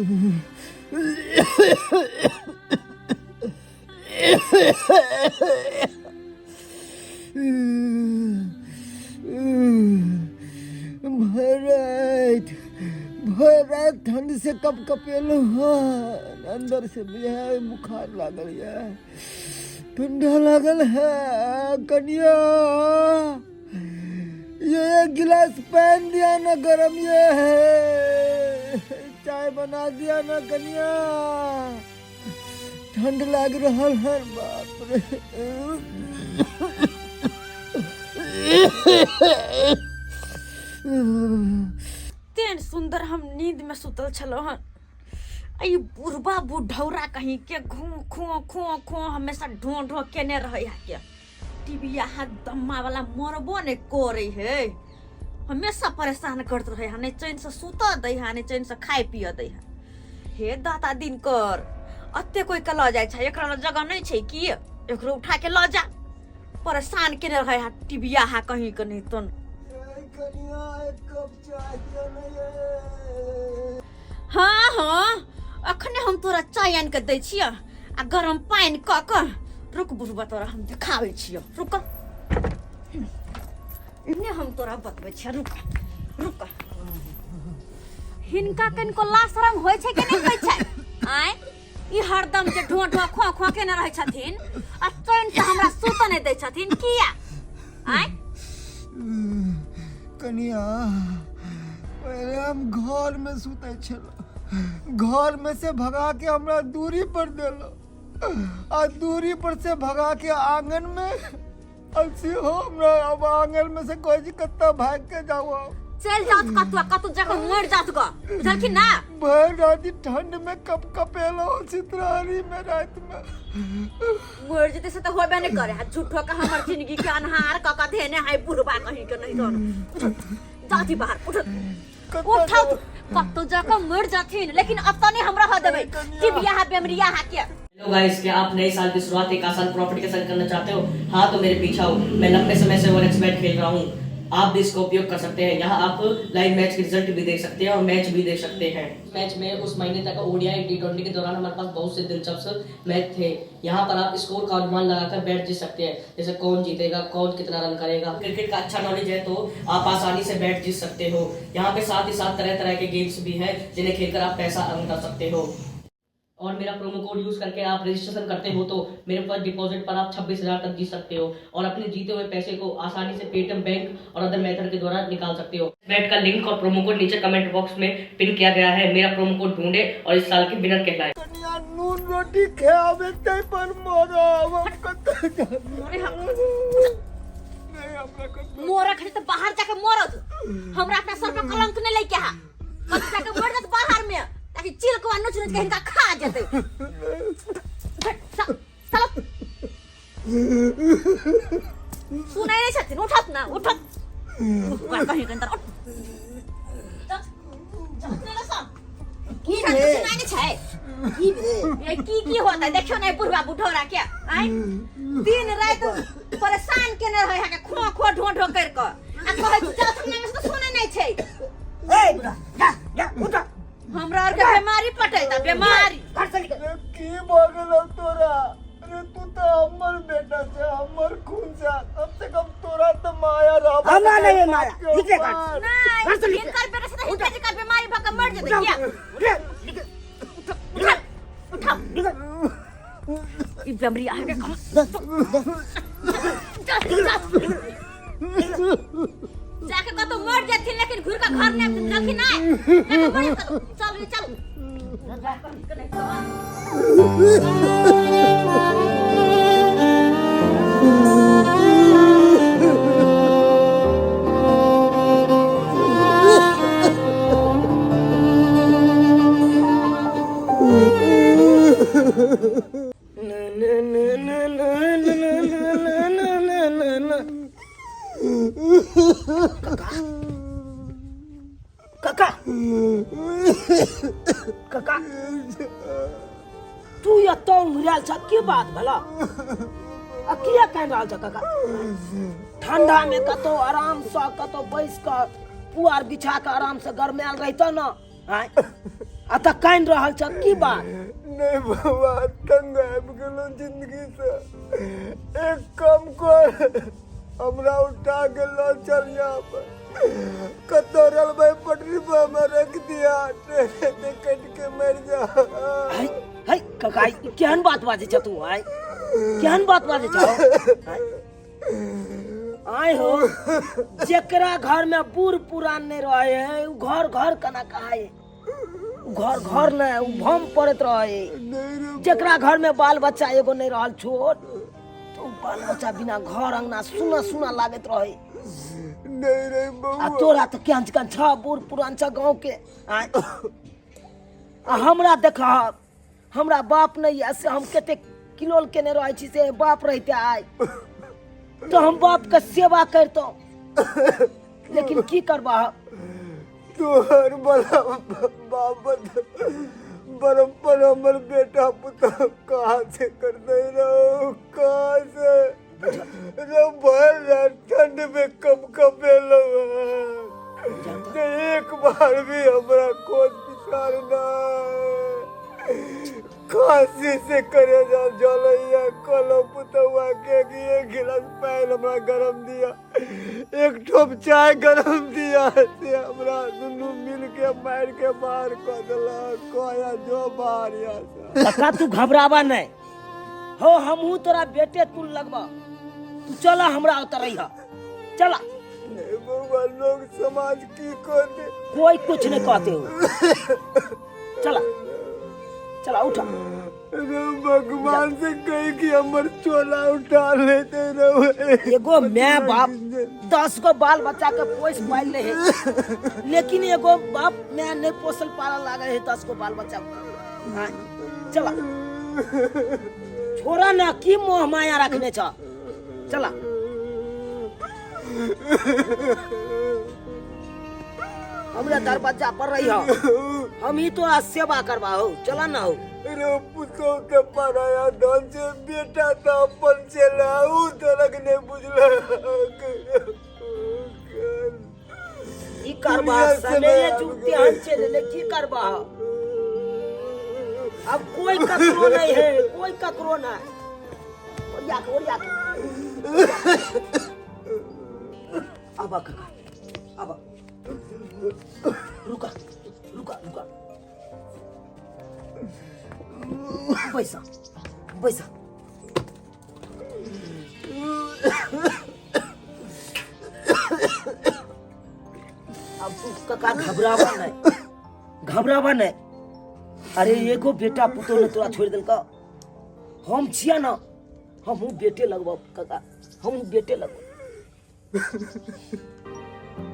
भर ठंड से कप कपेलो अंदर से बुखार लागल है, ठंडा लागल है। कन्या ये एक गिलास पानी दिया ना, गरम ये है, चाय बना दिया ना कन्या, ठंड लाग रहा है। बाप रे तेन सुंदर हम नींद में सुतल छलो हन। आई बुढ़बा बुढ़ौरा कहीं के घू खो खो खो हमेशा ढो ढो केने रहे है के टीवी यहाँ दम्मा वाला मरबो ने करे है, हमेशा परेशान करत रहे है, ने चैन से सुता दे है, ने चैन से खाए पिए दे है। हे दाता दिन कर अत्ते कोई के ल जाय छै, एकरा जगह नहीं छै कि एकरो उठा के ल जा, परेशान केने रहे है टीवी यहाँ कहीं के नहीं तन। हाँ हाँ अखने हम तोरा चाय आन के दै छियै आ गरम पानी क के रुक बुढ़बा तोरा हम दिखाबै छियै, रुक इन्ने हम तोरा बतबै छियै, रुक रुक। हिनका कनिको लाशरम होइ छै कि नहीं होइ छै? आय ई हरदम जे ढो ढो खो खो केने रहै छथिन आ चैन से हमरा सुत नहीं दै छथिन, किया? आय कन्या पहले हम घर में सुते छलो, घर में से भगा के हमरा दूरी पर देलो, आ दूरी पर से भगा के आंगन में, हो हमरा अब आंगन में से कोई कत्ता भाग के जाओ, चल जात कतु जगह मर जात ग, बुझल कि ना? भर रात ठंड में कप कपेलो चित्रारी में रात में मर जते से तो होबे नहीं करे, झूठो का हमर जिंदगी के अनहार क क देने है बुढ़बा कहीं के नहीं दोन। जाती बाहर उठ उठा कतु जगह मर जाथिन, लेकिन अब तो नहीं हमरा ह देबे टिबिया है बेमरिया है के। हेलो गाइस, क्या आप नए साल की शुरुआत एक आसान प्रॉफिट के साथ करना चाहते हो? हाँ तो मेरे पीछे आओ, मैं लंबे समय से वन एक्सबेट खेल रहा हूँ, आप भी इसका उपयोग कर सकते हैं। यहाँ आप लाइव मैच के रिजल्ट भी देख सकते हैं और मैच भी देख सकते हैं। मैच में उस महीने तक ओडीआई टी20 के दौरान हमारे पास बहुत से दिलचस्प मैच थे। यहाँ पर आप स्कोर का अनुमान लगाकर बैट जीत सकते हैं, जैसे कौन जीतेगा, कौन कितना रन करेगा। क्रिकेट का अच्छा नॉलेज है तो आप आसानी से बैट जीत सकते हो। यहाँ पे साथ ही साथ तरह तरह के गेम्स भी हैं जिन्हें खेलकर आप पैसा अर्न कर सकते हो। और मेरा प्रोमो कोड यूज करके आप रजिस्ट्रेशन करते हो तो मेरे पास डिपॉजिट पर आप 26,000 तक जीत सकते हो और अपने जीते हुए पैसे को आसानी से पेटीएम, बैंक और अदर मेथड के द्वारा निकाल सकते हो। बैट का लिंक और प्रोमो कोड नीचे कमेंट बॉक्स में पिन किया गया है। मेरा प्रोमो कोड ढूंढे और इस साल के विनर कहलाए। कन्या नून रोटी खावे ते पर मोरा हम कत मोरे मोरा खड़े तो बाहर जाके मरत, हमरा अपना सर पे कलंक नहीं लेके आ, बस जाके मर जात बाहर में ताकि चिल को नोच नोच के इनका खा जाते। चलो सुनाई नहीं सकती, उठत ना उठत कहीं के अंदर उठ चल सा की सुनाई नहीं छै की होता है? देखियो नहीं बुढ़वा बुढ़ौरा क्या आय दिन रात परेशान केने रहे है खो खो ढो ढो कर के आ कहै छै चल सुनाई में तो सुने नहीं छै। ए बुढ़ा जा जा उठ, हमरा और के बीमारी पटे ता बीमारी घर से निकल की बोगल तोरा। अरे तू तो हमर बेटा से, हमर खून से, कम से कम तोरा तो माया रहा। हमरा नहीं माया, निकले घर नहीं से निकल। इनकर बेटा से हिंदी का बीमारी भग मर जते क्या? उठा ई बीमारी आ के जाके कतो मर जाथिन, लेकिन घुर का घर नहीं रखी ना चल चल काका काका तू ये तो मिलाल छ के बात भला अकिया कह रहल छ काका? ठंडा में कतो आराम से कतो बैस कर पुआर बिछा के आराम से गरमाल रहता ना, अतः कान रहल छ की बात? नहीं बाबा, तंग आबि गेलो जिंदगी से। एक काम कर, हमरा उठा के लो चल यहाँ पर। कतो रेलवे पटरी पर हमें रख दिया, ट्रेन से कट के मर जा। हाय हाय काका, ई केहन बात बाजे छ तू? हाय केहन बात बाजे छ? आय हो, जेकरा घर में बूढ़ पुरान नहीं रहे हैं, उ घर घर कना कहाए? घर घर नहीं, उ भम पड़त रहे। जेकरा घर में बाल बच्चा एगो नहीं रहल छोट, तो बाल बच्चा बिना घर अंगना सुना सुना लागत रहे। नहीं रे बउआ, आ तोरा तो केहन चिकन छ बूढ़ पुरान छ गाँव के। आय आ हमरा देखा, हमरा बाप नहीं है, से हम केते किलोल के नहीं रहे छी, से बाप रहते आय तो हम बाप का सेवा करतो। लेकिन की करबा, तोहर बड़ा बाप बरम्पर हमर बेटा पुता कहाँ से कर दे रहो, कहाँ से रे भर ठंड में कब कपेलो। एक बार भी हमरा खोज विचार ना, खांसी से करे जा जलैया। कलो पुतवा के एक गिलास पानी हमरा गरम दिया, एक ठोप चाय गरम दिया, से हमरा दुनू मिल के मार के बाहर कर देला। कोया जो बाहर यहाँ काका तू घबरावा नहीं हो, हमहू तोरा बेटे तू लगबा। तू चला हमरा उतर रही, चला। नहीं बाबा, लोग समाज की कहते, कोई कुछ नहीं कहते हो, चला चला उठा। अरे भगवान से कही कि हमर चोला उठा लेते रहे। एगो मैं बाप 10 गो बाल बच्चा के पोस पाल रहे, लेकिन एगो बाप मैं नहीं पोसल पाला लागे है 10 गो बाल बच्चा। हाँ, चला छोरा ना, की मोह माया रखने छ, चला। हमरा दरवाजा पर रही हो, हम ही तो सेवा करवा हो, चला ना हो। रे पुतो के पराया धन से बेटा तो अपन चला, उ तरक ने बुझला। की करबा, समय चुकते हम चले ले, की करबा? अब कोई ककरो नहीं है, कोई ककरो नहीं। ओरिया अब काका, अब रुका रुका रुका, बैसा बैसा। अब तू काका घबरावा नहीं, घबरावा नहीं। अरे एगो बेटा पुतो ने तोरा छोड़ दिल का, हम छिया ना, हम बेटे लगवा काका, हम बेटे लगवा।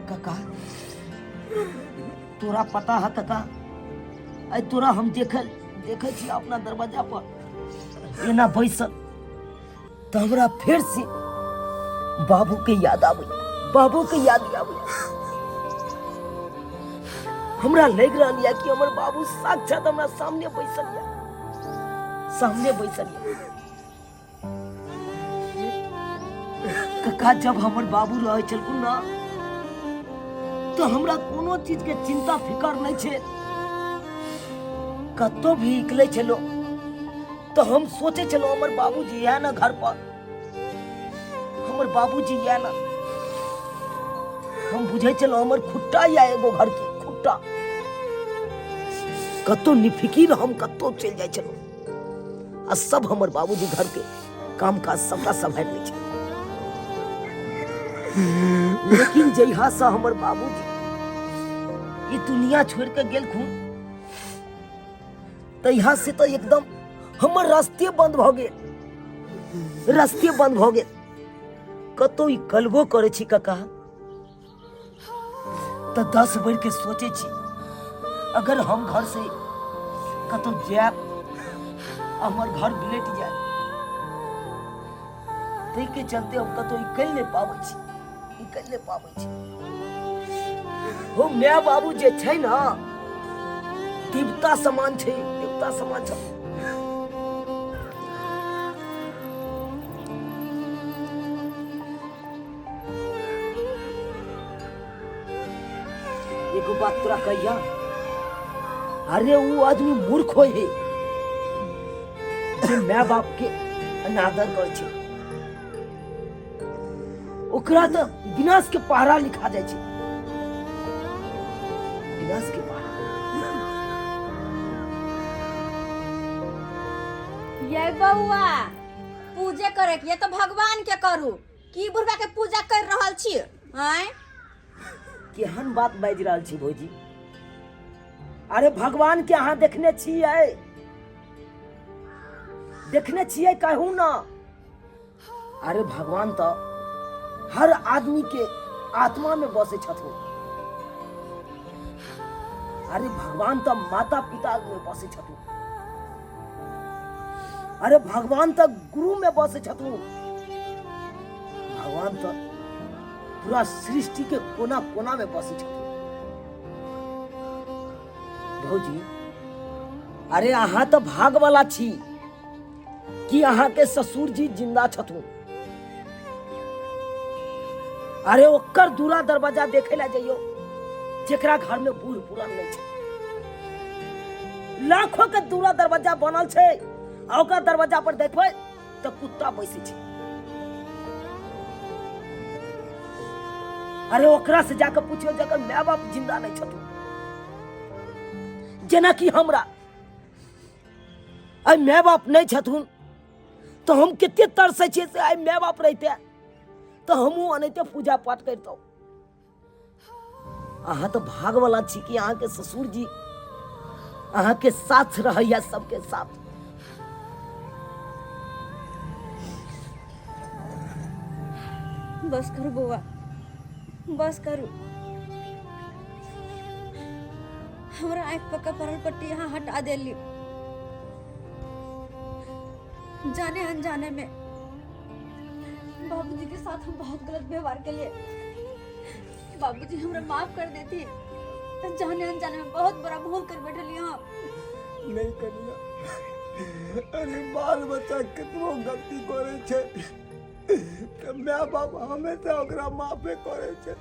काका तोरा पता है काका, आई तोरा हम देखे छी अपना दरवाजा पर एना बैसल, तो हमरा फिर से बाबू के याद आवे, बाबू के याद आवे। हमरा लग रहा है कि हमर बाबू साक्षात हमरा सामने बैसल है, सामने बैसल है। काका जब हमर बाबू रहे छलखुन ना, तो हमरा कोनो चीज के चिंता फिकर नहीं छे। कतो भी निकले चलो तो हम सोचे चलो हमर बाबूजी है ना घर पर, हमर बाबूजी है ना, हम बुझे चलो हमर खुट्टा या एगो घर के खुट्टा। कतो निफिकीर हम कतो चल जाए चलो, आ सब हमर बाबूजी घर के काम काज सबका संभाल ले छे। लेकिन जहिया से हमर बाबूजी ये दुनिया छोड़ के गेल खून, तो यहाँ से तो एकदम हमर रास्ते बंद भ गेल, रास्ते बंद भ गेल। कतो ई कलबो करे छी काका, तो 10 बेर के सोचे छी, अगर हम घर से कतो जाब, हमर घर बिलेट जाए, तै के चलते हम कतो ई कल नहीं पाबै छी, ई कल नहीं पाबै छी। हो मैं बाबू जे छै ना, देवता समान छै, देवता समान छै। एगो बात तोरा कहिया, अरे वो आदमी मूर्ख होय है जे माय बाप के अनादर कर छै। ओकरा तो विनाश के पहरा लिखा जाय छै, विनाश के पहरा। ये बउआ पूजा करे के तो भगवान के करू, की बुढ़वा के पूजा कर रहल छी? हैं केहन बात बाजि रहल छी भौजी? अरे भगवान के अहाँ देखने छियै? देखने छियै कहू ना। अरे भगवान तो हर आदमी के आत्मा में बसे छथुन। अरे भगवान तो माता पिता में बसे छथुन। अरे भगवान तो गुरु में बसे छथुन। भगवान तो पूरा सृष्टि के कोना कोना में बसे छथुन। भौजी अरे अहाँ तो भाग वाला छी कि अहाँ के ससुर जी जिंदा छथुन। अरे ओकर दूरा दरवाजा देखे ला जाइयो जेकरा घर में बूढ़ पुरान नहीं छै। लाखों के दूरा दरवाजा बनल छै, आ ओकर दरवाजा पर देखबै तो कुत्ता बैसे छै। अरे ओकरा से जाकर पूछियो जकर माय बाप जिंदा नहीं छथुन। जेना कि हमरा आई माय बाप नहीं छथुन तो हम कते तरसे छियै से आई माय बाप रहते तो हमहू अनैते पूजा पाठ करतौ। अहाँ तो भाग वाला छी कि अहाँ के ससुर जी अहाँ के साथ रहैया, सबके साथ। बस करू बउआ, बस करू। हमरा आँख पक्का परल पट्टी यहाँ हटा देली। जाने अनजाने में बाबूजी के साथ हम बहुत गलत व्यवहार के लिए बाबूजी हमरा माफ कर देती। जाने अनजाने में बहुत बड़ा भूल कर बैठल यहाँ। नहीं करिया। अरे बाल बच्चा कितनो गलती करे छै तो माय बाप हमेशा ओकरा माफे करे छै।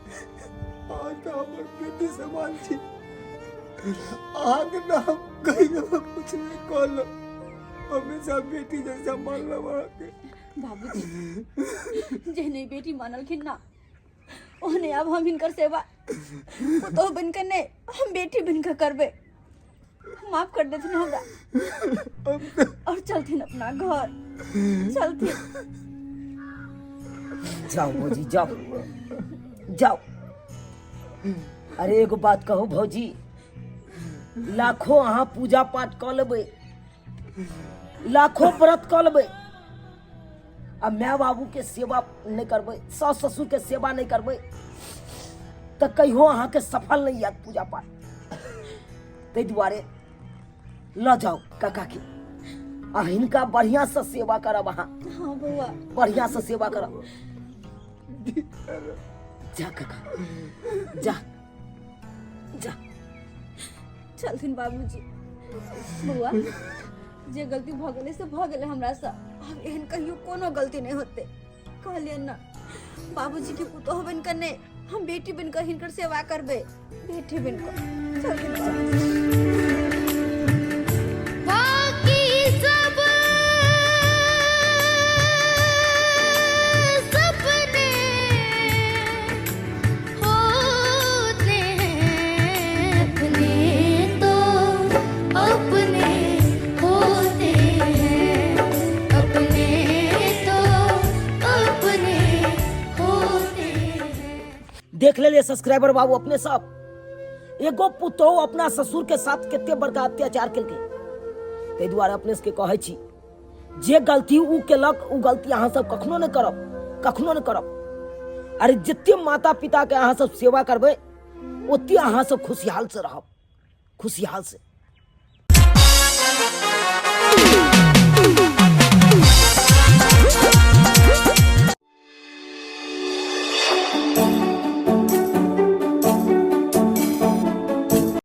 आज तो हमर बेटी समान छी। आगे नाम कहियो कुछ नहीं कहलो, हमेशा बेटी जैसा मानलो के। बाबूजी जे नहीं बेटी मानलखिन ना ओहने अब हम इनकर सेवा तो बनकर नहीं हम बेटी बनकर करबे। माफ कर देथिन हमरा और चलथिन अपना घर, चलथिन। जाओ भौजी जाओ जाओ। अरे एगो बात कहू भौजी, लाखों अहाँ पूजा पाठ कऽ लेबै, लाखों व्रत कऽ लेबै, आ माय बाबू के सेवा नहीं करबै, सास ससुर के सेवा नहीं करबै तो कहियो अहाँ के सफल नहीं हैत पूजा पाठ। ताहि दुआरे ल जाओ काका के, आ हिनका बढ़िया से सेवा करब। अहाँ हाँ बउआ बढ़िया से सेवा करब। जा काका जा जा। चलथिन बाबूजी। बउआ जे गलती भ गेलै से भ गेलै हमरा से। अब एहन कहियो कोनो गलती नहीं होते। कहलियन ना बाबूजी के पुतोह बनकर नहीं हम बेटी बनकर हिनकर सेवा करबे, बेटी बनकर। चलथिन बाबूजी। बाकी सब सपने होते हैं, अपने तो अपने होते हैं, अपने तो अपने होते हैं। देख ले सब्सक्राइबर बाबू अपने सब एगो पुतोह अपना ससुर के साथ कते बड़का अत्याचार केलकै। ताहि दुआरे अपने सबके कहै छी जे गलती उ केलक उ गलती अहाँ सब कखनो नहीं करब, कखनो नहीं करब। अरे जते माता पिता के अहाँ सब सेवा करबै ओते अहाँ सब खुशहाल से रहब, खुशहाल से।